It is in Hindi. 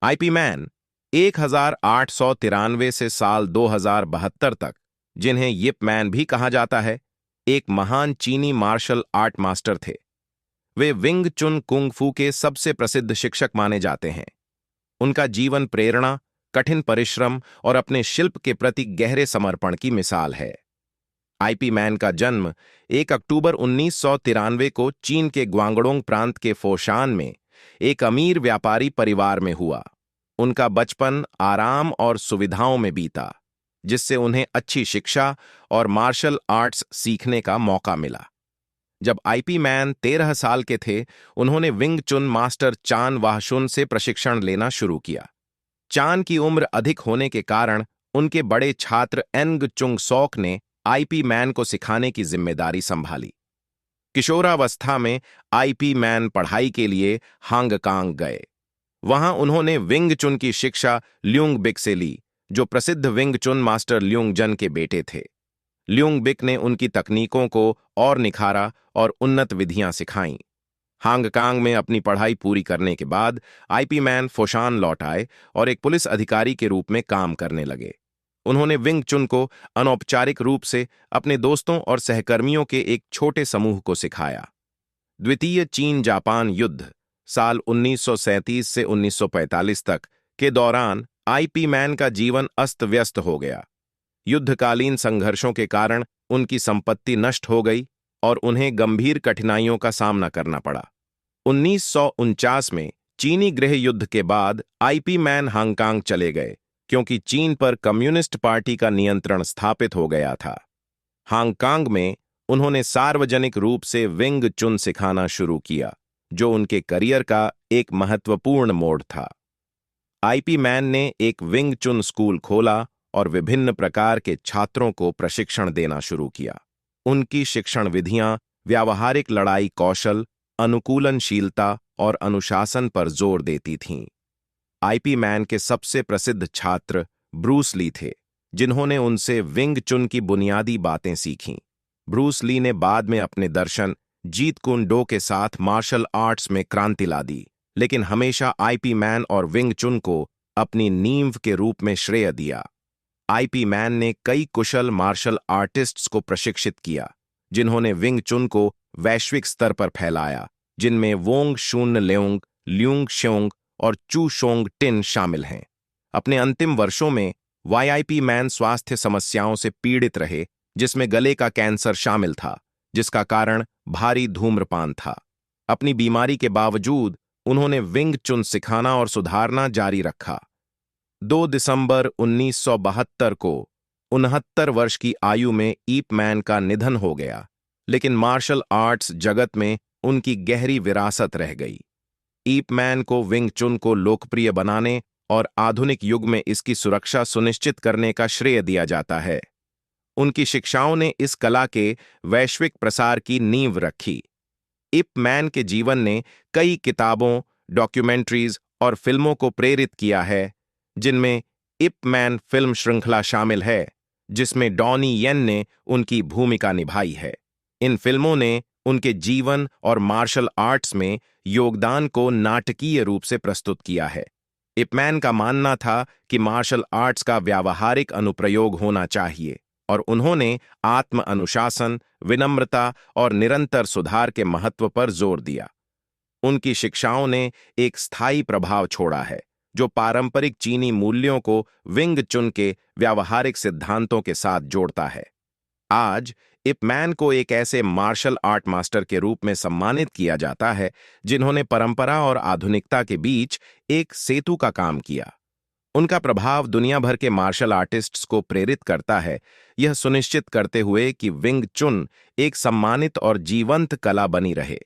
आईपी मैन 1893 से साल 2072 तक, जिन्हें यिप मैन भी कहा जाता है, एक महान चीनी मार्शल आर्ट मास्टर थे। वे विंग चुन कुंग फू के सबसे प्रसिद्ध शिक्षक माने जाते हैं। उनका जीवन प्रेरणा, कठिन परिश्रम और अपने शिल्प के प्रति गहरे समर्पण की मिसाल है। आईपी मैन का जन्म 1 अक्टूबर 1993 को चीन के ग्वांगडोंग प्रांत के फोशान में एक अमीर व्यापारी परिवार में हुआ। उनका बचपन आराम और सुविधाओं में बीता, जिससे उन्हें अच्छी शिक्षा और मार्शल आर्ट्स सीखने का मौका मिला। जब आईपी मैन 13 साल के थे, उन्होंने विंग चुन मास्टर चान वाहशुन से प्रशिक्षण लेना शुरू किया। चान की उम्र अधिक होने के कारण उनके बड़े छात्र एंग चुंग सॉक ने आईपी मैन को सिखाने की जिम्मेदारी संभाली। किशोरावस्था में आईपी मैन पढ़ाई के लिए हांगकांग गए। वहां उन्होंने विंग चुन की शिक्षा ल्यूंग बिक से ली, जो प्रसिद्ध विंग चुन मास्टर ल्यूंग जन के बेटे थे। ल्यूंग बिक ने उनकी तकनीकों को और निखारा और उन्नत विधियां सिखाईं। हांगकांग में अपनी पढ़ाई पूरी करने के बाद आईपी मैन फोशान लौट आए और एक पुलिस अधिकारी के रूप में काम करने लगे। उन्होंने विंग चुन को अनौपचारिक रूप से अपने दोस्तों और सहकर्मियों के एक छोटे समूह को सिखाया। द्वितीय चीन जापान युद्ध साल 1937 से 1945 तक के दौरान आईपी मैन का जीवन अस्त व्यस्त हो गया। युद्धकालीन संघर्षों के कारण उनकी संपत्ति नष्ट हो गई और उन्हें गंभीर कठिनाइयों का सामना करना पड़ा। 1949 में चीनी गृह युद्ध के बाद आईपी मैन हांगकांग चले गए, क्योंकि चीन पर कम्युनिस्ट पार्टी का नियंत्रण स्थापित हो गया था। हांगकांग में उन्होंने सार्वजनिक रूप से विंग चुन सिखाना शुरू किया, जो उनके करियर का एक महत्वपूर्ण मोड़ था। आईपी मैन ने एक विंग चुन स्कूल खोला और विभिन्न प्रकार के छात्रों को प्रशिक्षण देना शुरू किया। उनकी शिक्षण विधियां व्यावहारिक लड़ाई कौशल, अनुकूलनशीलता और अनुशासन पर जोर देती थीं। आईपी मैन के सबसे प्रसिद्ध छात्र ब्रूस ली थे, जिन्होंने उनसे विंग चुन की बुनियादी बातें सीखीं। ब्रूस ली ने बाद में अपने दर्शन जीत कुन डो के साथ मार्शल आर्ट्स में क्रांति ला दी, लेकिन हमेशा आईपी मैन और विंग चुन को अपनी नींव के रूप में श्रेय दिया। आईपी मैन ने कई कुशल मार्शल आर्टिस्ट्स को प्रशिक्षित किया, जिन्होंने विंग चुन को वैश्विक स्तर पर फैलाया, जिनमें वोंग शून लेउंग, ल्यूंग श्योंग और चू शोंग टिन शामिल हैं। अपने अंतिम वर्षों में आईपी मैन स्वास्थ्य समस्याओं से पीड़ित रहे, जिसमें गले का कैंसर शामिल था, जिसका कारण भारी धूम्रपान था। अपनी बीमारी के बावजूद उन्होंने विंग चुन सिखाना और सुधारना जारी रखा। 2 दिसंबर 1972 को 69 वर्ष की आयु में ईप मैन का निधन हो गया, लेकिन मार्शल आर्ट्स जगत में उनकी गहरी विरासत रह गई। ईप मैन को विंग चुन को लोकप्रिय बनाने और आधुनिक युग में इसकी सुरक्षा सुनिश्चित करने का श्रेय दिया जाता है। उनकी शिक्षाओं ने इस कला के वैश्विक प्रसार की नींव रखी। ईप मैन के जीवन ने कई किताबों, डॉक्यूमेंट्रीज और फिल्मों को प्रेरित किया है, जिनमें ईप मैन फिल्म श्रृंखला शामिल है, जिसमें डॉनी येन ने उनकी भूमिका निभाई है। इन फिल्मों ने उनके जीवन और मार्शल आर्ट्स में योगदान को नाटकीय रूप से प्रस्तुत किया है। ईप मैन का मानना था कि मार्शल आर्ट्स का व्यावहारिक अनुप्रयोग होना चाहिए, और उन्होंने आत्म अनुशासन, विनम्रता और निरंतर सुधार के महत्व पर जोर दिया। उनकी शिक्षाओं ने एक स्थायी प्रभाव छोड़ा है, जो पारंपरिक चीनी मूल्यों को विंग चुन के व्यावहारिक सिद्धांतों के साथ जोड़ता है। आज ईप मैन को एक ऐसे मार्शल आर्ट मास्टर के रूप में सम्मानित किया जाता है, जिन्होंने परंपरा और आधुनिकता के बीच एक सेतु का काम किया। उनका प्रभाव दुनिया भर के मार्शल आर्टिस्ट्स को प्रेरित करता है, यह सुनिश्चित करते हुए कि विंग चुन एक सम्मानित और जीवंत कला बनी रहे।